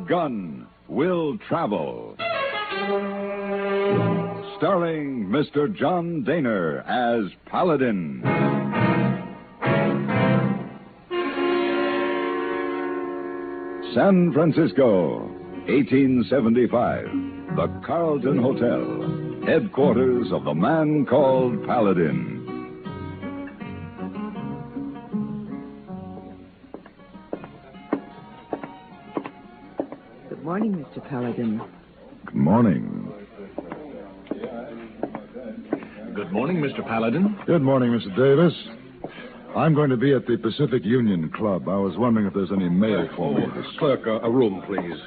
Have Gun, Will Travel. Starring Mr. John Daner as Paladin. San Francisco, 1875. The Carlton Hotel, headquarters of the man called Paladin. Good morning, Mr. Paladin. Good morning. Good morning, Mr. Paladin. Good morning, Mr. Davis. I'm going to be at the Pacific Union Club. I was wondering if there's any mail for me. Clerk, a room, please.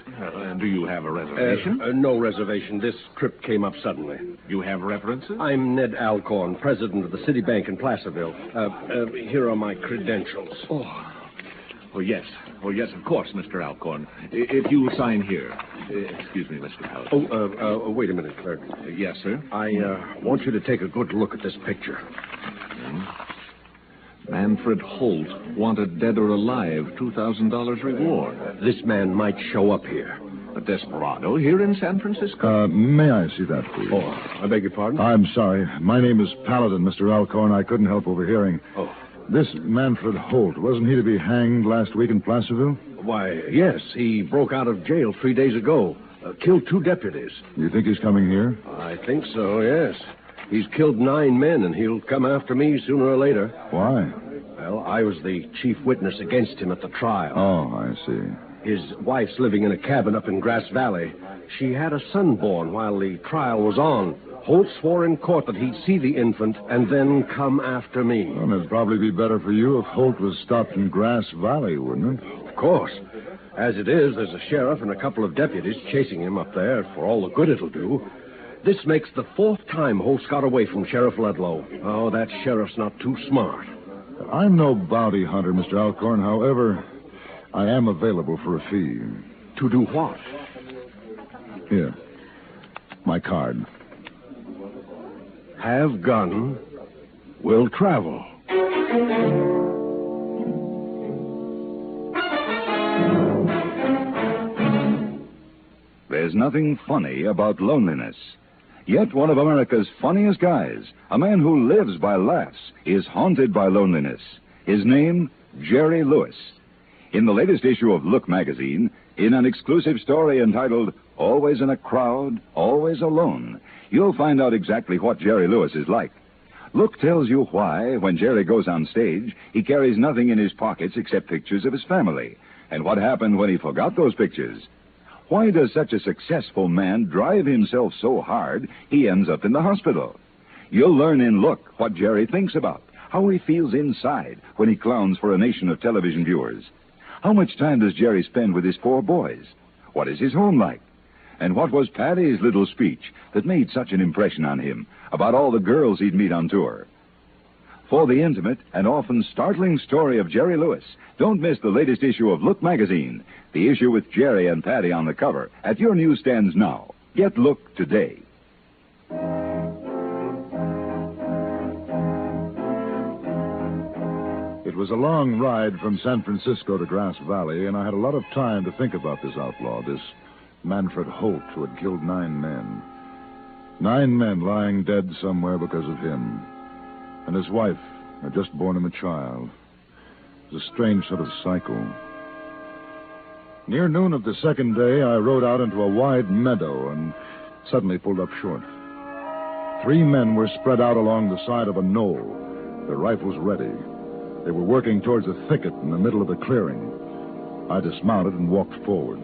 Do you have a reservation? No reservation. This trip came up suddenly. You have references? I'm Ned Alcorn, president of the City Bank in Placerville. Here are my credentials. Oh, yes. Oh, yes, of course, Mr. Alcorn. If you sign here. Excuse me, Mr. Paladin. Wait a minute, clerk. Yes, sir? I want you to take a good look at this picture. Manfred Holt, wanted dead or alive, $2,000 reward. This man might show up here. A desperado here in San Francisco? May I see that, please? Oh, I beg your pardon? I'm sorry. My name is Paladin, Mr. Alcorn. I couldn't help overhearing. Oh. This Manfred Holt, wasn't he to be hanged last week in Placerville? Why, yes. He broke out of jail 3 days ago. Killed 2 deputies. You think he's coming here? I think so, yes. He's killed 9 men, and he'll come after me sooner or later. Why? Well, I was the chief witness against him at the trial. Oh, I see. His wife's living in a cabin up in Grass Valley. She had a son born while the trial was on. Holt swore in court that he'd see the infant and then come after me. Well, it'd probably be better for you if Holt was stopped in Grass Valley, wouldn't it? Of course. As it is, there's a sheriff and a couple of deputies chasing him up there for all the good it'll do. This makes the 4th time Holt's got away from Sheriff Ludlow. Oh, that sheriff's not too smart. I'm no bounty hunter, Mr. Alcorn. However, I am available for a fee. To do what? Here. My card. Have gun, will travel. There's nothing funny about loneliness. Yet one of America's funniest guys, a man who lives by laughs, is haunted by loneliness. His name, Jerry Lewis. In the latest issue of Look magazine, in an exclusive story entitled Always in a Crowd, Always Alone, you'll find out exactly what Jerry Lewis is like. Look tells you why, when Jerry goes on stage, he carries nothing in his pockets except pictures of his family, and what happened when he forgot those pictures. Why does such a successful man drive himself so hard he ends up in the hospital? You'll learn in Look what Jerry thinks about, how he feels inside when he clowns for a nation of television viewers. How much time does Jerry spend with his 4 boys? What is his home like? And what was Patty's little speech that made such an impression on him about all the girls he'd meet on tour? For the intimate and often startling story of Jerry Lewis, don't miss the latest issue of Look magazine, the issue with Jerry and Patty on the cover, at your newsstands now. Get Look today. It was a long ride from San Francisco to Grass Valley, and I had a lot of time to think about this outlaw, this Manfred Holt, who had killed 9 men. 9 men lying dead somewhere because of him. And his wife had just borne him a child. It was a strange sort of cycle. Near noon of the second day, I rode out into a wide meadow and suddenly pulled up short. 3 men were spread out along the side of a knoll, their rifles ready. They were working towards a thicket in the middle of the clearing. I dismounted and walked forward.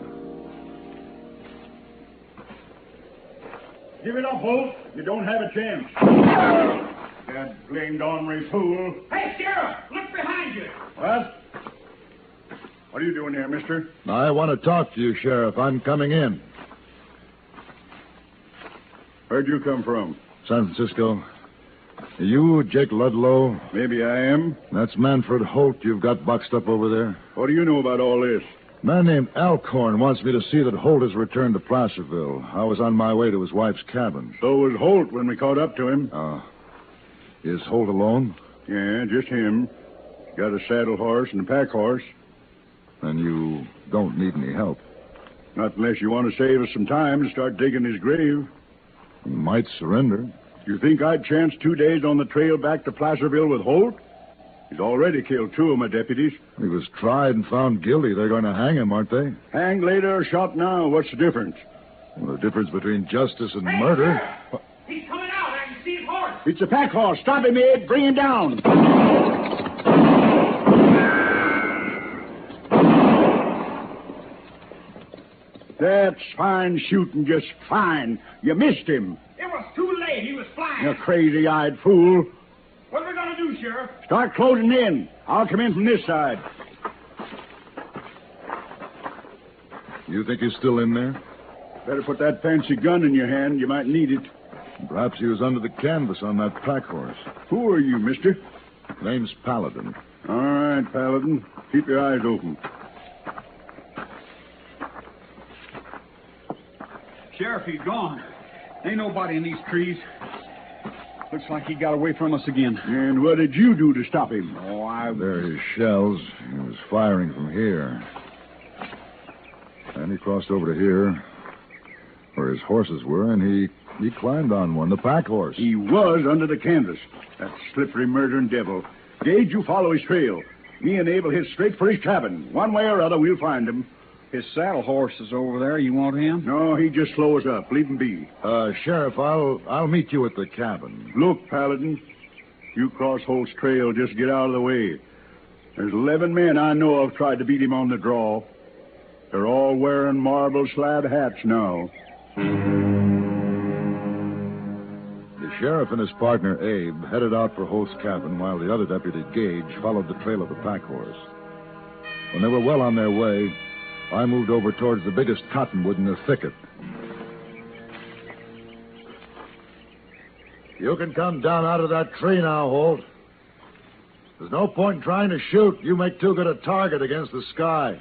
Give it up, Holt. You don't have a chance. That blamed ornery fool. Hey, Sheriff! Look behind you! What? What are you doing here, mister? I want to talk to you, Sheriff. I'm coming in. Where'd you come from? San Francisco. Are you Jake Ludlow? Maybe I am. That's Manfred Holt you've got boxed up over there? What do you know about all this? A man named Alcorn wants me to see that Holt has returned to Placerville. I was on my way to his wife's cabin. So was Holt when we caught up to him. Is Holt alone? Yeah, just him. Got a saddle horse and a pack horse. Then you don't need any help. Not unless you want to save us some time and start digging his grave. He might surrender. You think I'd chance 2 days on the trail back to Placerville with Holt? He's already killed 2 of my deputies. He was tried and found guilty. They're going to hang him, aren't they? Hanged later or shot now, what's the difference? Well, the difference between justice and Hey, murder... sir! He's coming out. I can see his horse. It's a pack horse. Stop him, Ed. Bring him down. That's fine shooting, just fine. You missed him. It was too late. He was flying. You crazy-eyed fool. What are we going to do, Sheriff? Start closing in. I'll come in from this side. You think he's still in there? Better put that fancy gun in your hand. You might need it. Perhaps he was under the canvas on that pack horse. Who are you, mister? Name's Paladin. All right, Paladin. Keep your eyes open. Sheriff, he's gone. Ain't nobody in these trees. Looks like he got away from us again. And what did you do to stop him? There are his shells. He was firing from here. And he crossed over to here, where his horses were, and he climbed on one, the pack horse. He was under the canvas. That slippery, murdering devil. Gage, you follow his trail. Me and Abe will head straight for his cabin. One way or other, we'll find him. His saddle horse is over there. You want him? No, he just slow us up. Leave him be. Sheriff, I'll meet you at the cabin. Look, Paladin. You cross Holt's trail, just get out of the way. There's 11 men I know of tried to beat him on the draw. They're all wearing marble slab hats now. The sheriff and his partner, Abe, headed out for Holt's cabin while the other deputy, Gage, followed the trail of the pack horse. When they were well on their way, I moved over towards the biggest cottonwood in the thicket. You can come down out of that tree now, Holt. There's no point in trying to shoot. You make too good a target against the sky.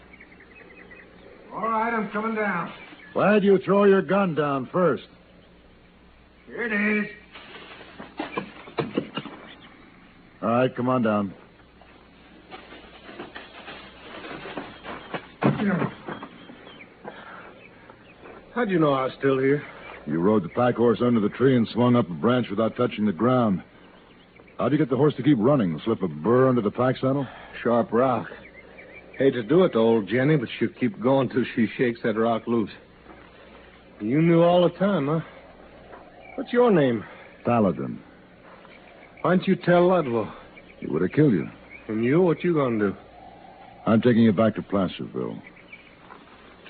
All right, I'm coming down. Why'd you throw your gun down first? Here it is. All right, come on down. How'd you know I was still here? You rode the pack horse under the tree and swung up a branch without touching the ground. How'd you get the horse to keep running? Slip a burr under the pack saddle? Sharp rock. Hate to do it to old Jenny, but she'll keep going till she shakes that rock loose. You knew all the time, huh? What's your name? Paladin. Why didn't you tell Ludlow? He would have killed you. And you, what you gonna do? I'm taking you back to Placerville.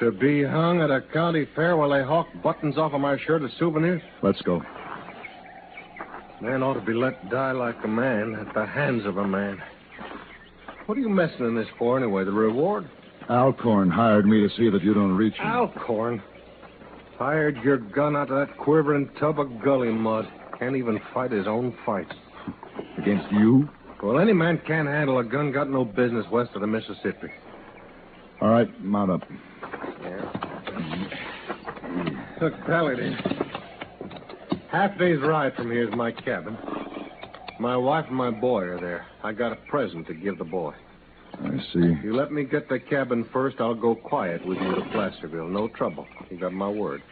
To be hung at a county fair while they hawk buttons off of my shirt as souvenirs? Let's go. Man ought to be let die like a man at the hands of a man. What are you messing in this for anyway? The reward? Alcorn hired me to see that you don't reach him. Alcorn? Fired your gun out of that quivering tub of gully mud. Can't even fight his own fight. Against you? Well, any man can't handle a gun, got no business west of the Mississippi. All right, mount up. Look, Paladin. Half day's ride from here is my cabin. My wife and my boy are there. I got a present to give the boy. I see. You let me get the cabin first, I'll go quiet with you to Placerville. No trouble. You got my word.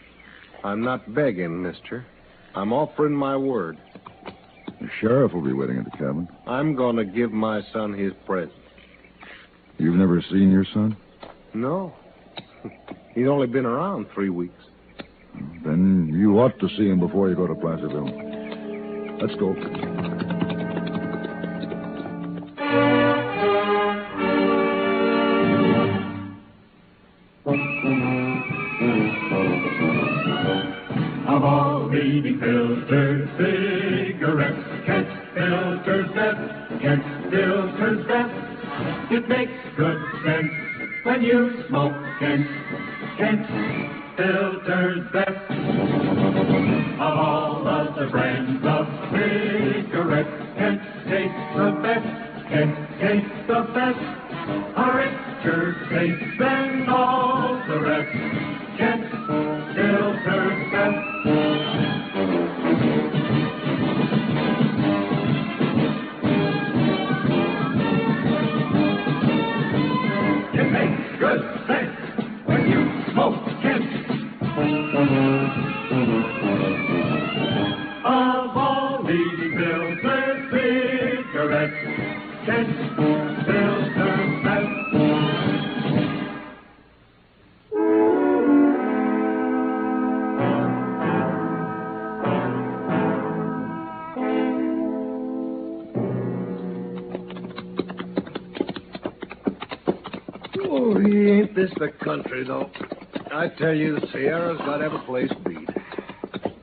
I'm not begging, mister. I'm offering my word. The sheriff will be waiting at the cabin. I'm going to give my son his present. You've never seen your son? No. He's only been around 3 weeks. Then you ought to see him before you go to Placerville. Let's go. Of all leading filtered cigarettes, Kent Filter's best. Kent Filter's best. It makes good sense when you smoke Kent. Kent Filter's best. Of all other brands of cigarettes, Kent tastes the best. Kent tastes the best. A richer taste than all the rest. Kent Filter's best. It makes good sense when you smoke Kent. filter cigarettes. Kent filter best. Oh, ain't this the country, though? I tell you, the Sierra's got every place beat.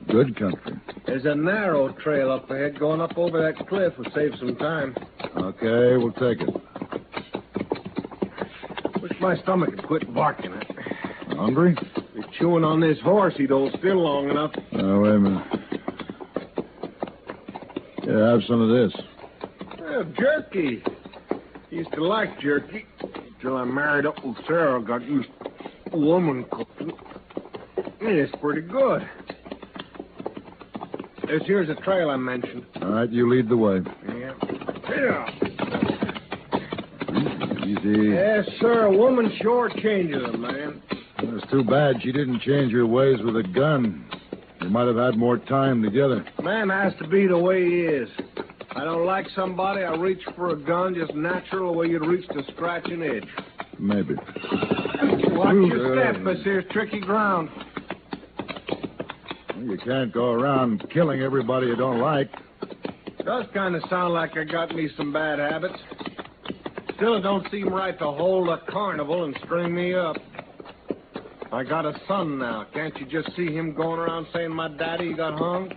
Good country. There's a narrow trail up ahead going up over that cliff. Will save some time. Okay, we'll take it. Wish my stomach had quit barking. Hungry? Be chewing on this horse. He'd hold still long enough. Oh, wait a minute. Yeah, have some of this. Well, jerky. Used to like jerky till I married up with Sarah. Got used to woman cooking. It's pretty good. Here's the trail I mentioned. All right, you lead the way. Yeah. Easy. Yes, sir. A woman sure changes a man. Well, it's too bad she didn't change her ways with a gun. You might have had more time together. Man has to be the way he is. I don't like somebody, I reach for a gun just natural the way you'd reach the scratching edge. Maybe. Watch your step. This here's tricky ground. Well, you can't go around killing everybody you don't like. Does kind of sound like I got me some bad habits. Still, it don't seem right to hold a carnival and string me up. I got a son now. Can't you just see him going around saying my daddy got hung?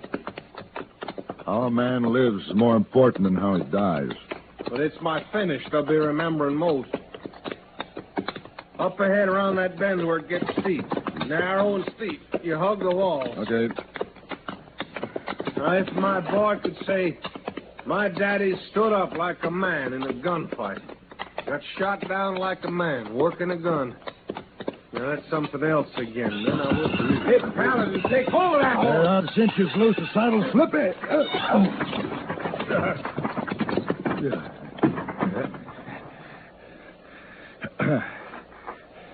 How a man lives is more important than how he dies. But it's my finish they'll be remembering most. Up ahead around that bend where it gets steep. Narrow and steep. You hug the wall. Okay. Now, if my boy could say, my daddy stood up like a man in a gunfight. Got shot down like a man, working a gun. Now, that's something else again. Then I would... Hey, Paladin, take hold of that horse. I'll cinch you loose, the saddle slip it.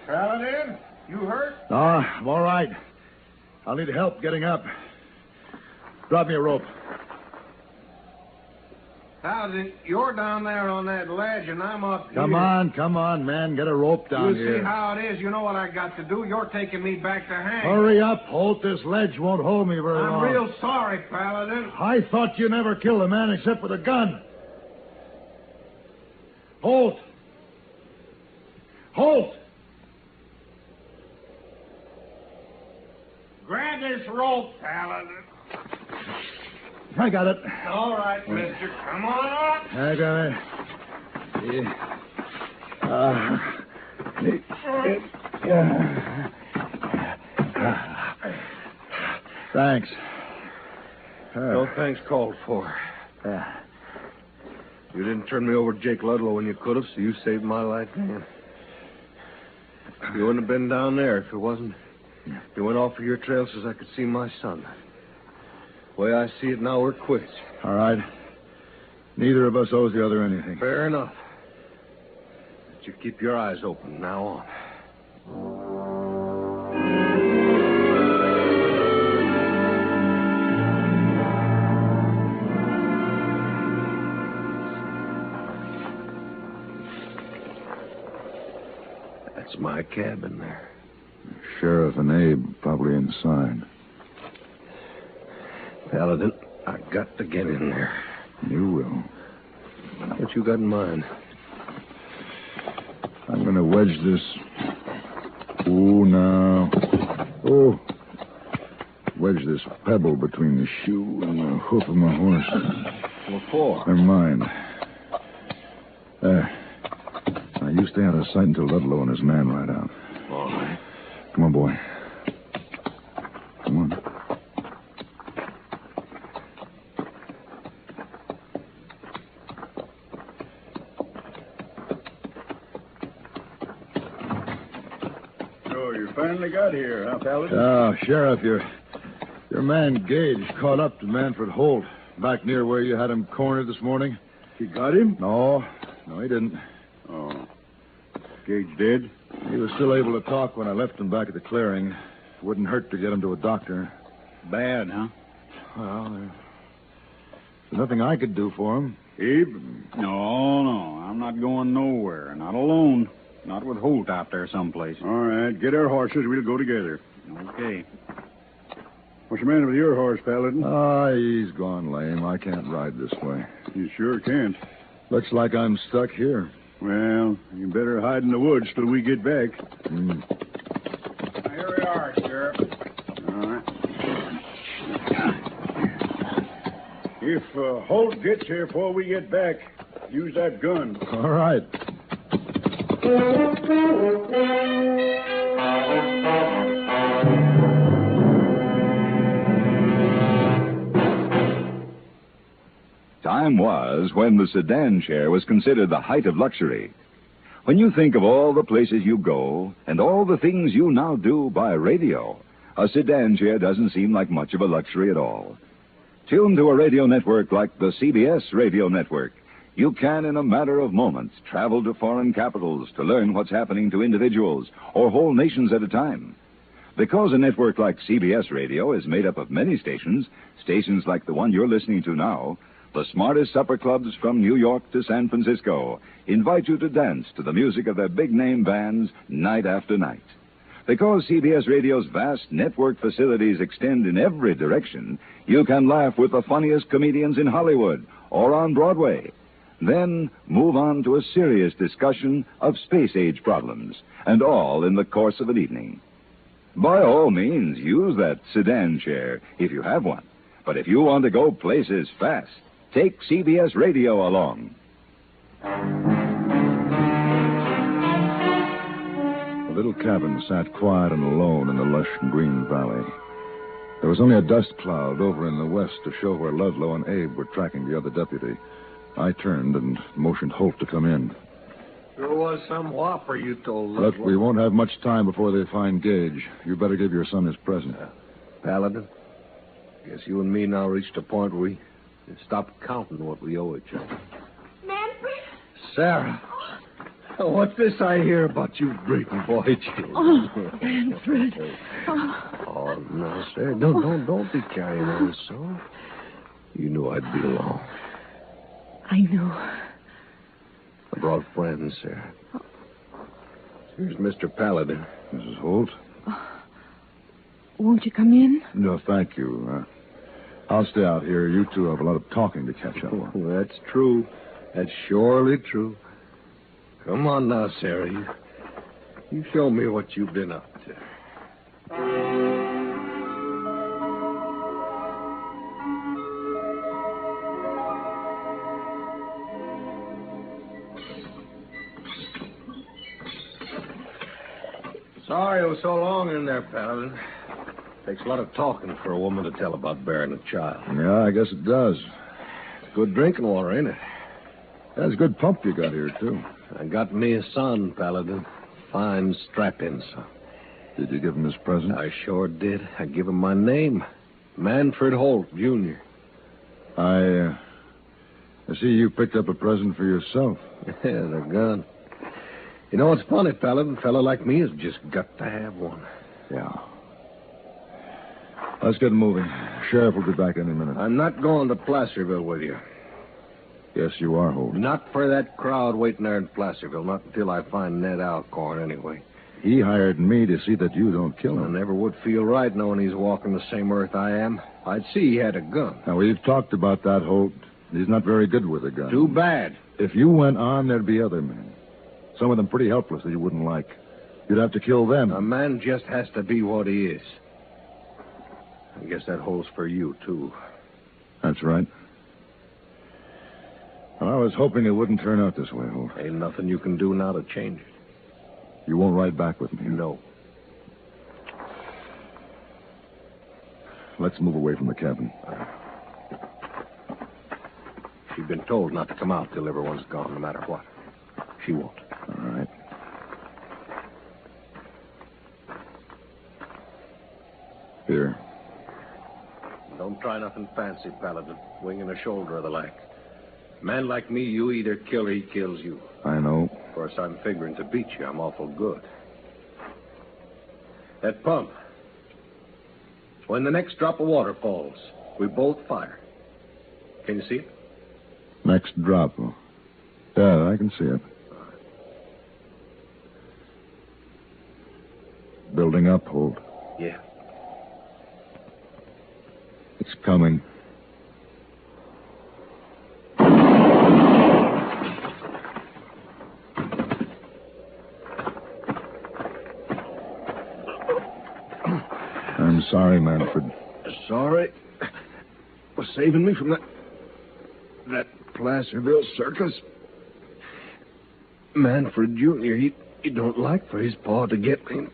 Paladin, you hurt? No, I'm all right. I'll need help getting up. Drop me a rope. Paladin, you're down there on that ledge, and I'm up here. Come on, man. Get a rope down here. You see how it is? You know what I got to do. You're taking me back to hang. Hurry up, Holt. This ledge won't hold me very long. I'm real sorry, Paladin. I thought you never killed a man except with a gun. Holt! Holt! Grab this rope, Paladin. I got it. All right, mister. Come on up. I got it. Thanks. No thanks called for. You didn't turn me over to Jake Ludlow when you could have, so you saved my life, man. You wouldn't have been down there if it wasn't. You went off of your trail so I could see my son. The way I see it now, we're quits. All right. Neither of us owes the other anything. Fair enough. But you keep your eyes open from now on. That's my cabin there. Sheriff and Abe probably inside. Paladin, I got to get in there. You will. What you got in mind? I'm going to wedge this. Oh, now. Oh. Wedge this pebble between the shoe and the hoof of my horse. What for? Never mind. There. Now, you stay out of sight until Ludlow and his man ride out. All right. Come on, boy. Come on. So you finally got here, huh, Paladin? Oh, Sheriff, your man Gage caught up to Manfred Holt back near where you had him cornered this morning. You got him? No, he didn't. Oh. Gage dead? He was still able to talk when I left him back at the clearing. Wouldn't hurt to get him to a doctor. Bad, huh? Well, they're There's nothing I could do for him. Abe? No, I'm not going nowhere. Not alone. Not with Holt out there someplace. All right, get our horses. We'll go together. Okay. What's the matter with your horse, Paladin? He's gone lame. I can't ride this way. You sure can't. Looks like I'm stuck here. Well, you better hide in the woods till we get back. Here we are, Sheriff. All right. If Holt gets here before we get back, use that gun. All right. Time was when the sedan chair was considered the height of luxury. When you think of all the places you go and all the things you now do by radio, a sedan chair doesn't seem like much of a luxury at all. Tuned to a radio network like the CBS radio network, you can, in a matter of moments, travel to foreign capitals to learn what's happening to individuals or whole nations at a time. Because a network like CBS radio is made up of many stations like the one you're listening to now, the smartest supper clubs from New York to San Francisco invite you to dance to the music of their big-name bands night after night. Because CBS Radio's vast network facilities extend in every direction, you can laugh with the funniest comedians in Hollywood or on Broadway. Then move on to a serious discussion of space-age problems, and all in the course of an evening. By all means, use that sedan chair if you have one. But if you want to go places fast, take CBS Radio along. The little cabin sat quiet and alone in the lush green valley. There was only a dust cloud over in the west to show where Ludlow and Abe were tracking the other deputy. I turned and motioned Holt to come in. There was some whopper you told us. Look, we won't have much time before they find Gage. You better give your son his present. Paladin, guess you and me now reached a point where we stop counting what we owe each other. Manfred? Sarah, what's this I hear about you breaking boy children? Oh, Manfred. Oh, no, Sarah. Don't be carrying on so. You knew I'd be along. I know. I brought friends, Sarah. Here's Mr. Paladin. Mrs. Holt? Won't you come in? No, thank you. I'll stay out here. You two have a lot of talking to catch up on. That's true. That's surely true. Come on now, Sarah. You show me what you've been up to. Sorry it was so long in there, Paladin. Takes a lot of talking for a woman to tell about bearing a child. Yeah, I guess it does. Good drinking water, ain't it? That's a good pump you got here, too. I got me a son, Paladin. Fine strap-in son. Did you give him his present? I sure did. I give him my name. Manfred Holt, Jr. I see you picked up a present for yourself. Yeah, the gun. You know what's funny, Paladin? A fella like me has just got to have one. Yeah. Let's get moving. Sheriff will be back any minute. I'm not going to Placerville with you. Yes, you are, Holt. Not for that crowd waiting there in Placerville. Not until I find Ned Alcorn, anyway. He hired me to see that you don't kill I him. never would feel right knowing he's walking the same earth I am. I'd see he had a gun. Now, we've talked about that, Holt. He's not very good with a gun. Too bad. If you went on, there'd be other men. Some of them pretty helpless that you wouldn't like. You'd have to kill them. A man just has to be what he is. I guess that holds for you, too. That's right. Well, I was hoping it wouldn't turn out this way, Holt. Ain't nothing you can do now to change it. You won't ride back with me? No. Let's move away from the cabin. She's been told not to come out till everyone's gone, no matter what. She won't. All right. Here. Don't try nothing fancy, Paladin. Wing and a shoulder or the like. A man like me, you either kill or he kills you. I know. Of course, I'm figuring to beat you. I'm awful good. That pump. When the next drop of water falls, we both fire. Can you see it? Next drop. Yeah, I can see it. Building up, Holt. Yeah. It's coming. I'm sorry, Manfred. Sorry for saving me from that Placerville circus. Manfred Jr., he don't like for his paw to get me.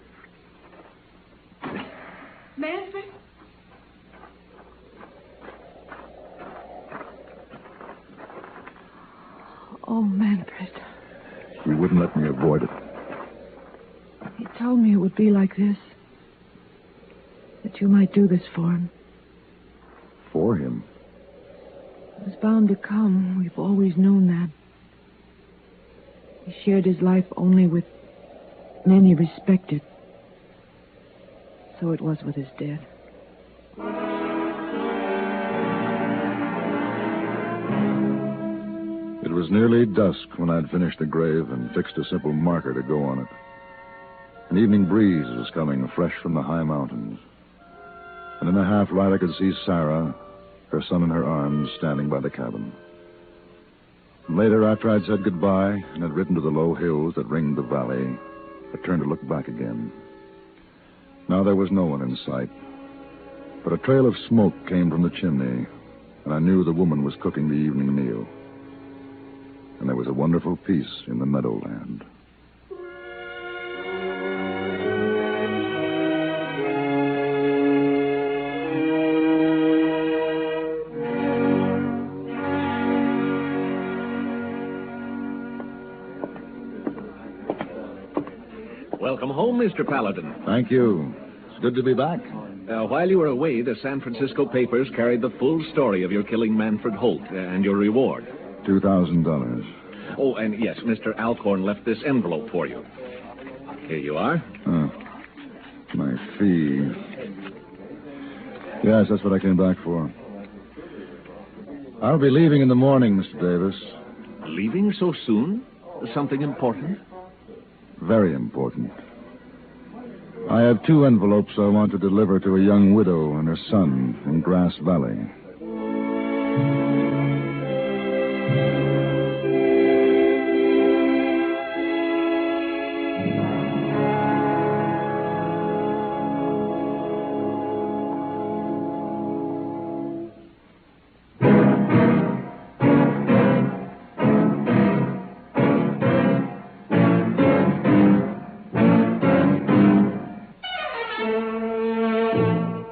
Manfred? Oh, Manfred. He wouldn't let me avoid it. He told me it would be like this. That you might do this for him. For him? It was bound to come. We've always known that. He shared his life only with men he respected. So it was with his death. It was nearly dusk when I'd finished the grave and fixed a simple marker to go on it. An evening breeze was coming fresh from the high mountains. And in the half-light I could see Sarah, her son in her arms, standing by the cabin. And later, after I'd said goodbye and had ridden to the low hills that ringed the valley, I turned to look back again. Now there was no one in sight. But a trail of smoke came from the chimney, and I knew the woman was cooking the evening meal. And there was a wonderful peace in the meadowland. Welcome home, Mr. Paladin. Thank you. It's good to be back. While you were away, the San Francisco papers carried the full story of your killing Manfred Holt and your reward. $2,000. Oh, and yes, Mr. Alcorn left this envelope for you. Here you are. Oh. My fee. Yes, that's what I came back for. I'll be leaving in the morning, Mr. Davis. Leaving so soon? Something important? Very important. I have 2 envelopes I want to deliver to a young widow and her son in Grass Valley.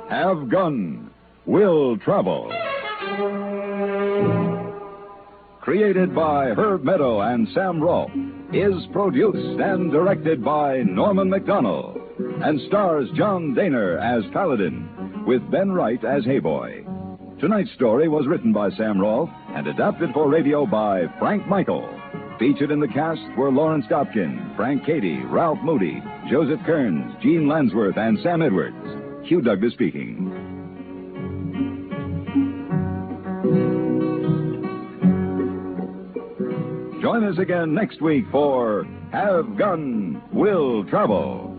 Have Gun, Will Travel. Created by Herb Meadow and Sam Rolfe, is produced and directed by Norman McDonnell, and stars John Daner as Paladin, with Ben Wright as Hayboy. Tonight's story was written by Sam Rolfe and adapted for radio by Frank Michael. Featured in the cast were Lawrence Dobkin, Frank Cady, Ralph Moody, Joseph Kearns, Gene Lansworth, and Sam Edwards. Hugh Douglas speaking. Join us again next week for Have Gun, Will Travel.